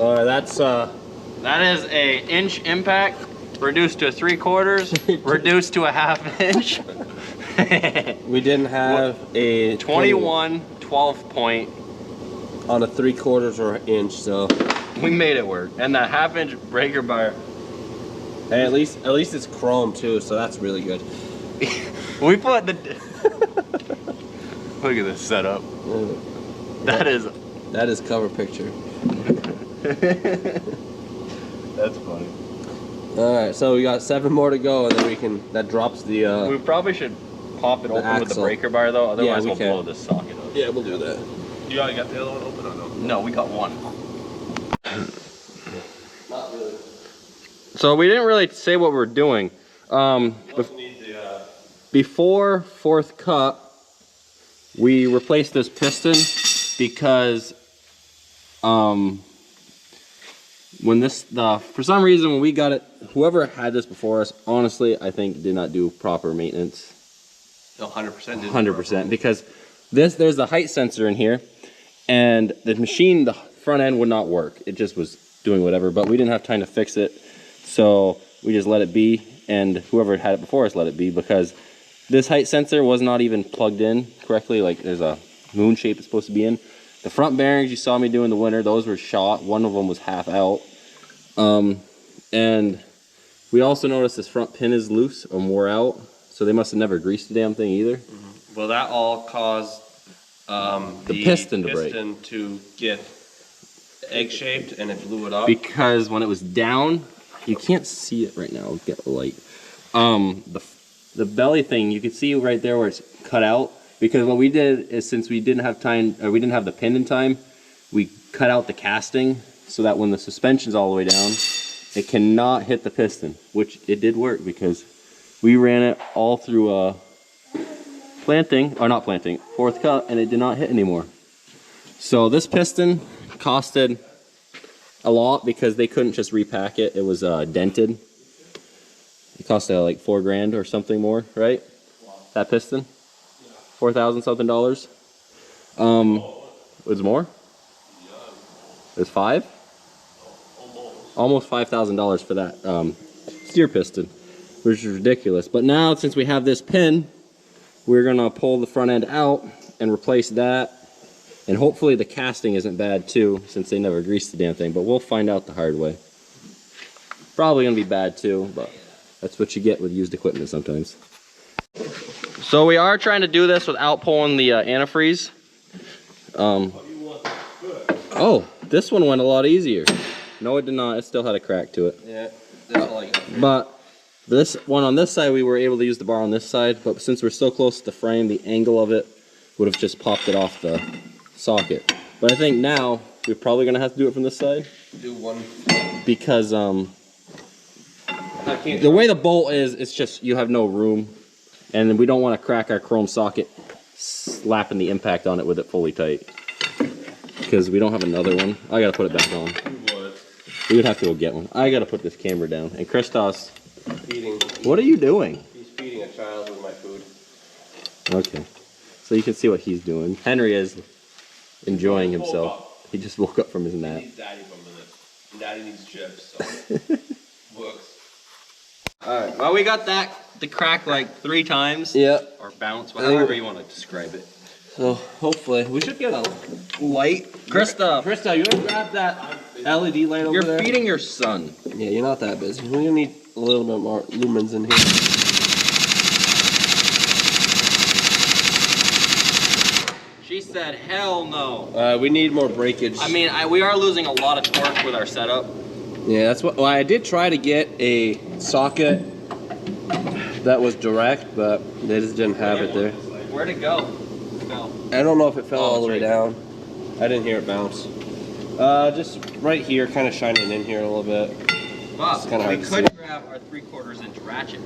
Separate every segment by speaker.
Speaker 1: That is a inch impact reduced to 3/4, reduced to a 1/2 inch.
Speaker 2: We didn't have a
Speaker 1: 21 12 point
Speaker 2: on a 3/4 or an inch, so
Speaker 1: we made it work. And that 1/2 inch breaker bar.
Speaker 2: Hey, at least it's chrome too, so that's really good.
Speaker 1: We put the look at this setup. That is
Speaker 2: cover picture.
Speaker 1: That's funny.
Speaker 2: All right, so we got 7 more to go, and then that drops the.
Speaker 1: We probably should pop it open with the breaker bar though, otherwise we'll blow this socket up.
Speaker 2: Yeah, we'll do that.
Speaker 3: You already got the other one open or no?
Speaker 1: No, we got one.
Speaker 2: Not really.
Speaker 1: So we didn't really say what we're doing. Before fourth cut, we replaced this piston because for some reason when we got it, whoever had this before us, honestly, I think did not do proper maintenance.
Speaker 3: 100% did.
Speaker 1: 100%, because there's the height sensor in here, and the machine, the front end would not work. It just was doing whatever, but we didn't have time to fix it, so we just let it be, and whoever had it before us let it be, because this height sensor was not even plugged in correctly. Like, there's a moon shape it's supposed to be in. The front bearings you saw me do in the winter, those were shot. One of them was half out. And we also noticed this front pin is loose and wore out, so they must have never greased the damn thing either.
Speaker 3: Mm-hmm. Well, that all caused
Speaker 1: the piston to break.
Speaker 3: To get egg-shaped, and it blew it up.
Speaker 1: Because when it was down, you can't see it right now. I'll get the light. The belly thing, you can see right there where it's cut out. Because what we did is, since we didn't have time, or we didn't have the pin in time, we cut out the casting so that when the suspension's all the way down, it cannot hit the piston, which it did work because we ran it all through fourth cut, and it did not hit anymore. So this piston costed a lot because they couldn't just repack it. It was dented. It cost like $4,000 or something more, right? That piston, $4,000 something. It was more. It was $5,000. Almost $5,000 for that steer piston, which is ridiculous. But now, since we have this pin, we're gonna pull the front end out and replace that. And hopefully the casting isn't bad too, since they never greased the damn thing. But we'll find out the hard way. Probably gonna be bad too, but that's what you get with used equipment sometimes. So we are trying to do this without pulling the antifreeze. Oh, this one went a lot easier. No, it did not. It still had a crack to it.
Speaker 3: Yeah, that's all I got.
Speaker 1: But this one on this side, we were able to use the bar on this side. But since we're so close to the frame, the angle of it would have just popped it off the socket. But I think now we're probably gonna have to do it from this side.
Speaker 3: Do one.
Speaker 1: Because the way the bolt is, it's just you have no room, and we don't want to crack our chrome socket slapping the impact on it with it fully tight. Because we don't have another one. I gotta put it back on. We would have to go get one. I gotta put this camera down. And Christos,
Speaker 3: feeding.
Speaker 1: What are you doing?
Speaker 3: He's feeding a child with my food.
Speaker 1: Okay. So you can see what he's doing. Henry is enjoying himself. He just woke up from his nap.
Speaker 3: He needs daddy for a minute. Daddy needs chips, so works.
Speaker 1: Alright, well, we got that to crack like 3 times.
Speaker 2: Yeah.
Speaker 1: Or bounce, however you want to describe it.
Speaker 2: So hopefully we should get a light.
Speaker 1: Krista,
Speaker 2: you want to grab that LED light over there?
Speaker 1: You're feeding your son.
Speaker 2: Yeah, you're not that busy. We're gonna need a little bit more lumens in here.
Speaker 1: She said, hell no.
Speaker 2: We need more breakage.
Speaker 1: I mean, we are losing a lot of torque with our setup.
Speaker 2: Yeah, that's what. Well, I did try to get a socket that was direct, but they just didn't have it there.
Speaker 1: Where'd it go?
Speaker 2: I don't know if it fell all the way down. I didn't hear it bounce. Just right here, kind of shining in here a little bit.
Speaker 1: But we could grab our 3/4 inch ratchet.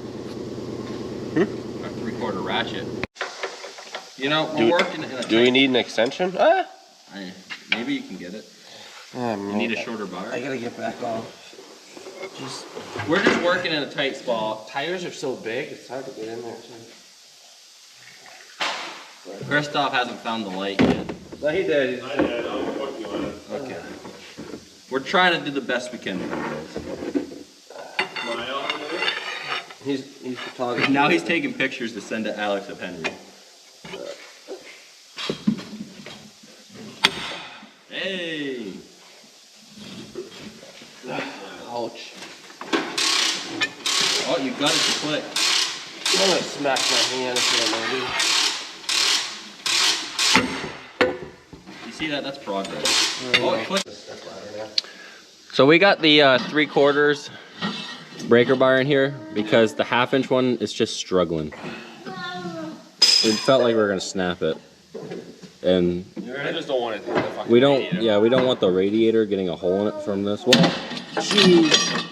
Speaker 1: Our 3/4 ratchet. You know, we're working in a
Speaker 2: Do we need an extension?
Speaker 1: Maybe you can get it. You need a shorter bar.
Speaker 2: I gotta get back off.
Speaker 1: We're just working in a tight spot.
Speaker 2: Tires are so big, it's hard to get in there too.
Speaker 1: Christoph hasn't found the light yet.
Speaker 2: No, he did.
Speaker 3: I did. I'm working on it.
Speaker 1: Okay. We're trying to do the best we can.
Speaker 2: He's photography.
Speaker 1: Now he's taking pictures to send to Alex of Henry. Hey!
Speaker 2: Ouch.
Speaker 1: Oh, you got it to click.
Speaker 2: I'm gonna smack my hand if you don't mind.
Speaker 1: You see that? That's progress. Oh, it clicked. So we got the 3/4 breaker bar in here because the 1/2-inch one is just struggling. We felt like we were gonna snap it, and
Speaker 3: I just don't want it to hit the fucking
Speaker 1: we don't.
Speaker 3: radiator.
Speaker 1: Yeah, we don't want the radiator getting a hole in it from this. Well, jeez.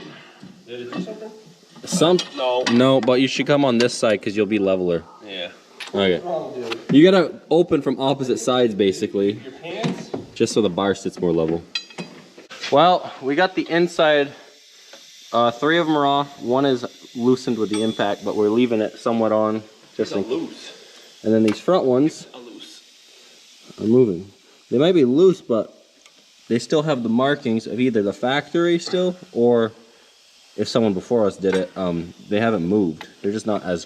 Speaker 3: Did it do something?
Speaker 1: No, but you should come on this side because you'll be leveler.
Speaker 3: Yeah.
Speaker 1: Okay. You gotta open from opposite sides basically,
Speaker 3: Your pants?
Speaker 1: just so the bar sits more level. Well, we got the inside. 3 of them are off. 1 is loosened with the impact, but we're leaving it somewhat on. Just
Speaker 3: It's a
Speaker 1: in,
Speaker 3: loose.
Speaker 1: and then these front ones
Speaker 3: A loose.
Speaker 1: are moving. They might be loose, but they still have the markings of either the factory still, or if someone before us did it, they haven't moved. They're just not as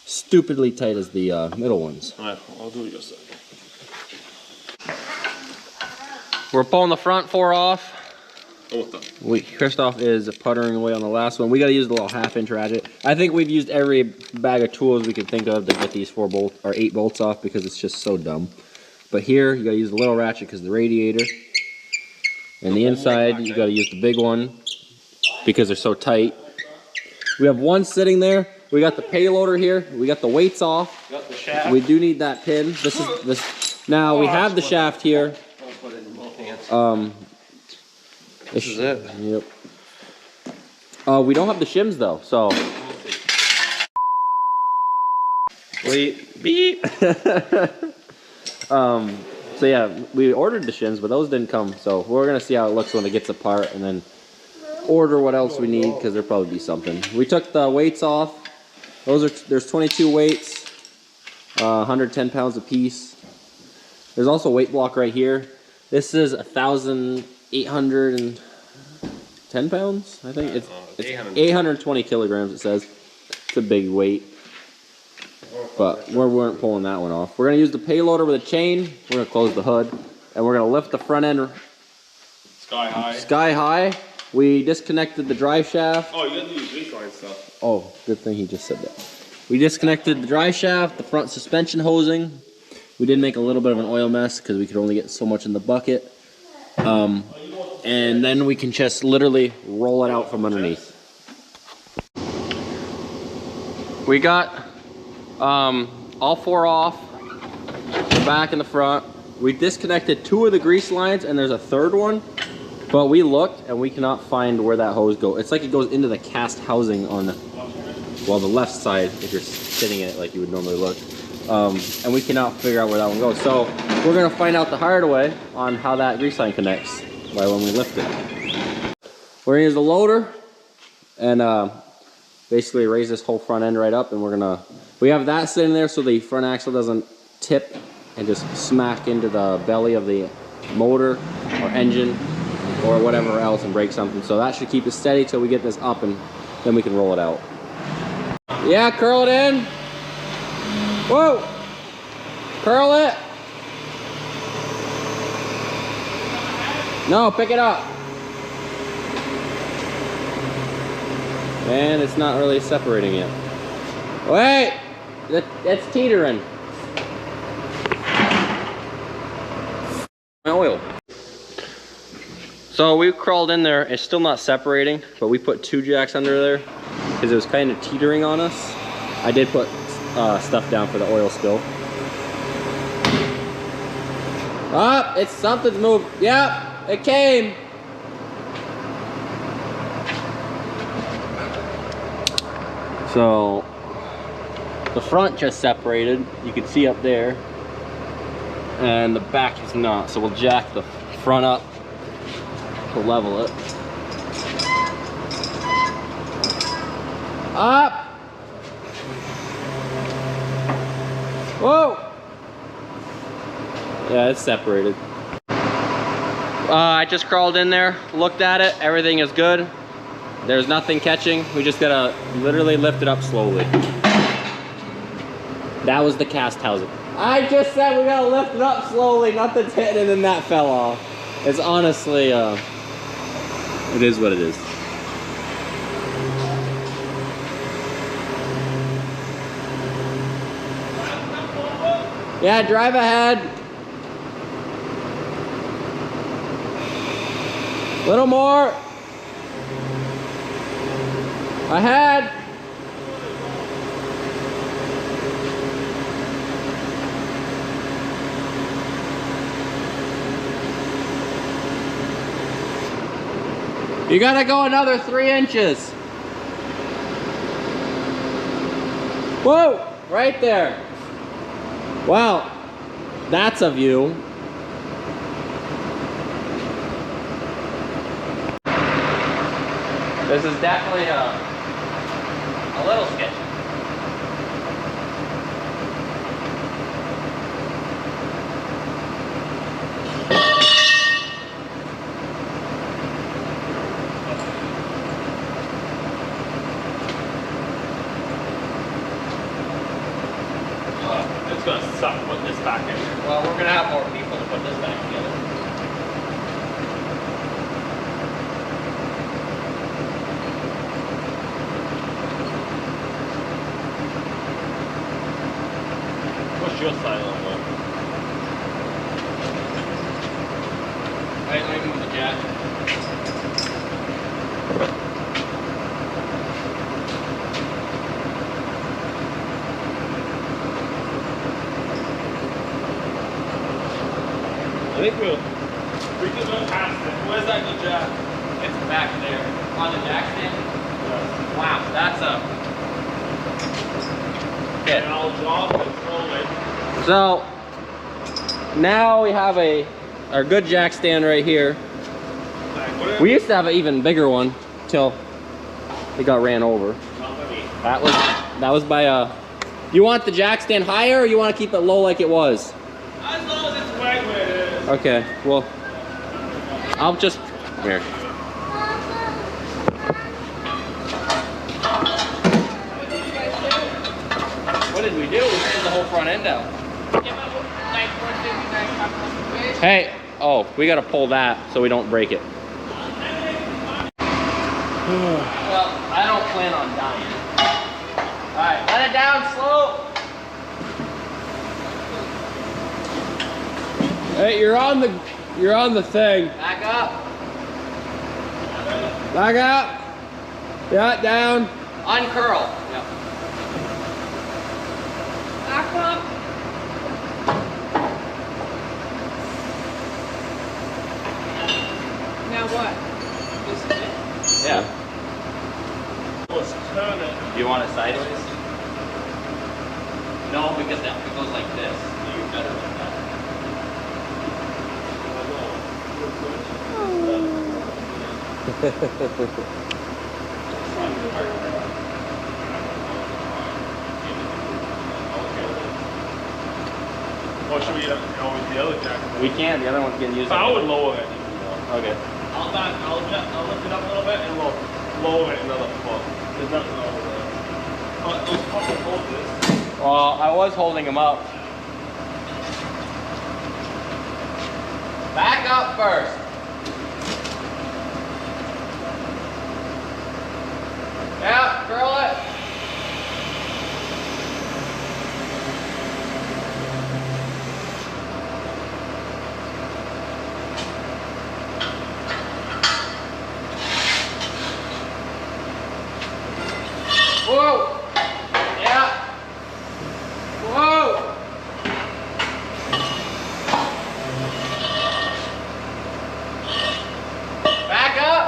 Speaker 1: stupidly tight as the middle ones.
Speaker 3: Alright, I'll do it yourself.
Speaker 1: We're pulling the front 4 off.
Speaker 3: Almost done.
Speaker 1: Christoph is puttering away on the last one. We got to use the little 1/2-inch ratchet. I think we've used every bag of tools we could think of to get these 8 bolts off because it's just so dumb. But here, you got to use the little ratchet because the radiator. And the inside, you got to use the big one because they're so tight. We have one sitting there. We got the payloader here. We got the weights off.
Speaker 3: Got the shaft.
Speaker 1: We do need that pin. This is this. Now we have the shaft here.
Speaker 2: I'll put it in both hands.
Speaker 3: This is it.
Speaker 1: Yep. We don't have the shims though, so.
Speaker 3: Wait, beep.
Speaker 1: So yeah, we ordered the shims, but those didn't come. So we're gonna see how it looks when it gets apart, and then order what else we need because there'll probably be something. We took the weights off. There's 22 weights, 110 pounds a piece. There's also a weight block right here. This is 1,810 pounds. I think it's 820 kilograms. It says it's a big weight, but we weren't pulling that one off. We're gonna use the payloader with a chain. We're gonna close the hood, and we're gonna lift the front end
Speaker 3: Sky high.
Speaker 1: sky high. We disconnected the drive shaft.
Speaker 3: Oh, you gotta do your baseline stuff.
Speaker 1: Oh, good thing he just said that. We disconnected the drive shaft, the front suspension hosing. We did make a little bit of an oil mess because we could only get so much in the bucket. And then we can just literally roll it out from underneath. We got all 4 off, the back and the front. We disconnected 2 of the grease lines and there's a 3rd one. But we looked and we cannot find where that hose goes. It's like it goes into the cast housing on the left side if you're sitting in it like you would normally look. And we cannot figure out where that one goes. So we're gonna find out the hard way on how that grease line connects by when we lift it. We're gonna use the loader and basically raise this whole front end right up, and we have that sitting there so the front axle doesn't tip and just smack into the belly of the motor or engine or whatever else and break something. So that should keep it steady till we get this up, and then we can roll it out. Yeah, curl it in. Whoa! Curl it. No, pick it up. And it's not really separating yet. Wait! It's teetering. My oil. So we crawled in there, it's still not separating, but we put 2 jacks under there because it was kind of teetering on us. I did put stuff down for the oil spill. Ah, it's something's moved. Yep, it came. So the front just separated, you can see up there, and the back is not. So we'll jack the front up to level it. Up! Whoa! Yeah, it's separated. I just crawled in there, looked at it, everything is good. There's nothing catching. We just gotta literally lift it up slowly. That was the cast housing. I just said we gotta lift it up slowly, nothing's hitting, and then that fell off. It's honestly, it is what it is. Yeah, drive ahead. Little more. Ahead. You gotta go another 3 inches. Whoa, right there. Wow, that's a view. This is definitely a little sketchy.
Speaker 3: It's gonna suck putting this back in.
Speaker 1: Well, we're gonna have more people to put this back together.
Speaker 3: Push your side a little bit.
Speaker 1: Right, let me move the jack.
Speaker 3: I think we can go past it. Where's that good jack?
Speaker 1: It's back there. On the jack stand?
Speaker 3: Yes.
Speaker 1: Wow, that's a
Speaker 3: And I'll drop it slowly.
Speaker 1: So now we have our good jack stand right here.
Speaker 3: Like,
Speaker 1: We used to have an even bigger one till it got ran over. That was by you want the jack stand higher or you want to keep it low like it was?
Speaker 3: As long as it's right where it is.
Speaker 1: Okay, well I'll just here. What did we do? We pulled the whole front end out. Hey, oh, we gotta pull that so we don't break it. Well, I don't plan on dying. Alright, let it down slow. Hey, you're on the thing. Back up. Back up. Yeah, down. Uncurl. Yeah.
Speaker 4: Back up. Now what? This is it?
Speaker 1: Yeah.
Speaker 3: Let's turn it.
Speaker 1: Do you want it sideways? No, because that it goes like this. So you're better like that.
Speaker 3: Or should we go with the other jack?
Speaker 1: We can. The other one's getting used.
Speaker 3: I would lower it.
Speaker 1: Okay.
Speaker 3: I'll lift it up a little bit and we'll lower it another foot. There's nothing over there. But those fucking hold this.
Speaker 1: Well, I was holding him up. Back up first. Yeah, curl it. Whoa! Yeah! Whoa! Back up!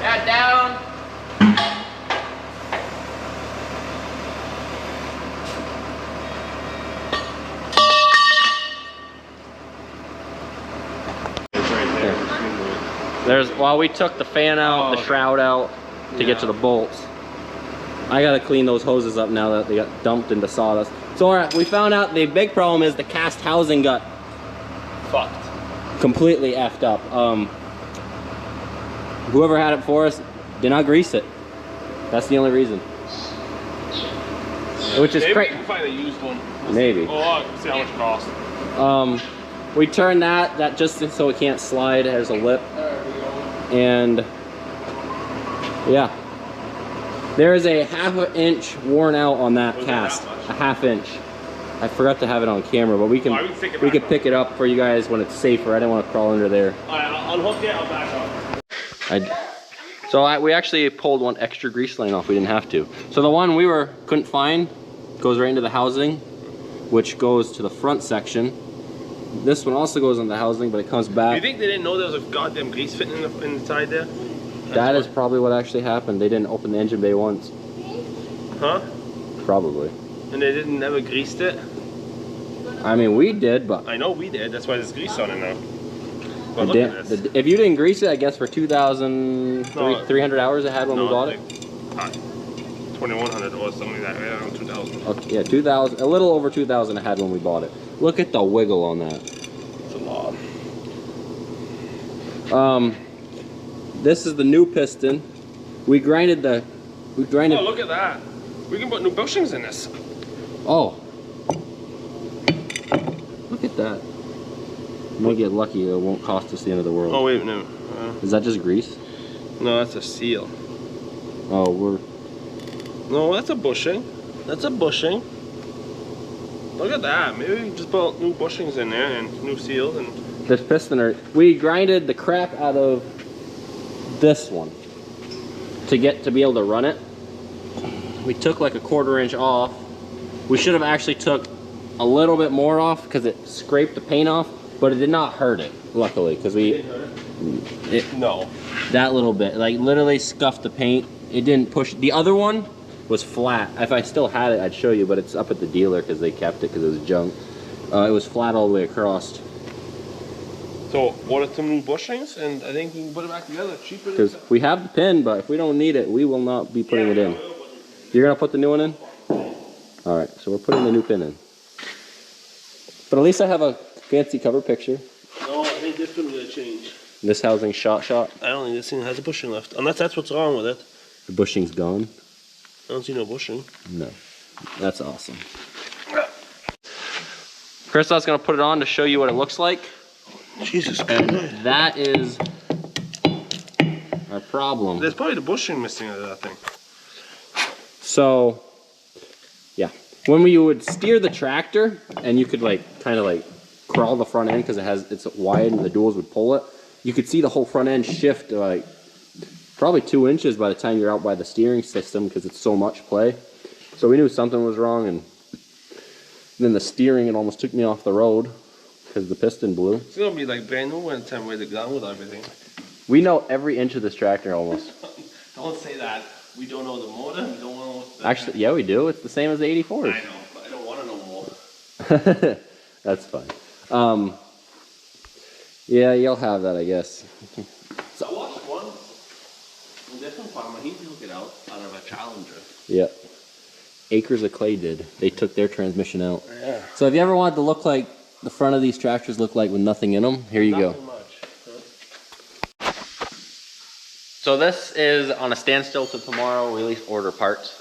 Speaker 1: Yeah, down!
Speaker 3: It's right there.
Speaker 1: There's, while we took the fan out, the shroud out to get to the bolts. I gotta clean those hoses up now that they got dumped into sawdust. So alright, we found out the big problem is the cast housing got
Speaker 3: fucked.
Speaker 1: Completely effed up. Whoever had it for us did not grease it. That's the only reason. Which is
Speaker 3: Maybe we
Speaker 1: crazy.
Speaker 3: can find a used one.
Speaker 1: Maybe.
Speaker 3: Oh, see how much it costs.
Speaker 1: We turned that just so it can't slide. There's a lip.
Speaker 3: There we go.
Speaker 1: And yeah, there is a ½ inch worn out on that
Speaker 3: Was it
Speaker 1: cast.
Speaker 3: that
Speaker 1: A ½ inch. I forgot to have it on camera, but we can
Speaker 3: Alright, we can pick it
Speaker 1: we
Speaker 3: back
Speaker 1: could
Speaker 3: up.
Speaker 1: pick it up for you guys when it's safer. I didn't want to crawl under there.
Speaker 3: Alright, I'll unhook it, I'll back up.
Speaker 1: We actually pulled one extra grease line off. We didn't have to. So the one we couldn't find goes right into the housing, which goes to the front section. This one also goes in the housing, but it comes
Speaker 3: Do
Speaker 1: back.
Speaker 3: you think they didn't know there was a goddamn grease fitting inside there?
Speaker 1: That is probably what actually happened. They didn't open the engine bay once.
Speaker 3: Huh?
Speaker 1: Probably.
Speaker 3: And they didn't never greased it?
Speaker 1: I mean, we did, but
Speaker 3: I know we did, that's why there's grease on it now. But look at this.
Speaker 1: if you didn't grease it, I guess for 2,300 hours it had when we bought it.
Speaker 3: 2,100 or something like that, yeah, 2,000.
Speaker 1: Okay, yeah, 2,000, a little over 2,000 it had when we bought it. Look at the wiggle on that.
Speaker 3: It's a lot.
Speaker 1: This is the new piston. We grinded.
Speaker 3: Oh, look at that. We can put new bushings in this.
Speaker 1: Oh. Look at that. We might get lucky. It won't cost us the end of the world.
Speaker 3: Oh, wait, no.
Speaker 1: Is that just grease?
Speaker 3: No, that's a seal.
Speaker 1: Oh,
Speaker 3: No, that's a bushing. That's a bushing. Look at that. Maybe we just put new bushings in there and new seals and.
Speaker 1: this piston, we grinded the crap out of this one to be able to run it. We took like a 1/4 inch off. We should have actually took a little bit more off because it scraped the paint off, but it did not hurt it, luckily, because
Speaker 3: No.
Speaker 1: that little bit, like literally scuffed the paint. It didn't push. The other one was flat. If I still had it, I'd show you, but it's up at the dealer because they kept it because it was junk. It was flat all the way across.
Speaker 3: So order some new bushings, and I think we can put it back together cheaper.
Speaker 1: Because we have the pin, but if we don't need it, we will not be putting it in. You're gonna put the new one in? All right, so we're putting the new pin in. But at least I have a fancy cover picture.
Speaker 3: No, I think this one will change.
Speaker 1: This housing shot.
Speaker 3: I don't think this thing has a bushing left, unless that's what's wrong with it.
Speaker 1: The bushing's gone.
Speaker 3: I don't see no bushing.
Speaker 1: No, that's awesome. Christop's gonna put it on to show you what it looks like.
Speaker 3: Jesus
Speaker 1: And
Speaker 3: Christ.
Speaker 1: that is our problem.
Speaker 3: There's probably the bushing missing out of that thing.
Speaker 1: So, yeah, when you would steer the tractor and you could kind of crawl the front end because it's wide and the duals would pull it, you could see the whole front end shift to probably 2 inches by the time you're out by the steering system because it's so much play. So we knew something was wrong, and then the steering, it almost took me off the road because the piston blew.
Speaker 3: It's gonna be like brand new when the time we're done with everything.
Speaker 1: We know every inch of this tractor almost.
Speaker 3: Don't say that. We don't know the motor. We don't know.
Speaker 1: Actually, yeah, we do. It's the same as the 84s.
Speaker 3: I know, but I don't want to know more.
Speaker 1: That's fine. Yeah, you'll have that, I guess.
Speaker 3: So I watched one. A different farmer. He took it out of a Challenger.
Speaker 1: Yep. Acres of Clay did. They took their transmission out.
Speaker 3: Yeah.
Speaker 1: So if you ever wanted to look like the front of these tractors look like with nothing in them, here you go.
Speaker 3: Nothing much.
Speaker 1: So this is on a standstill till tomorrow. We at least order parts.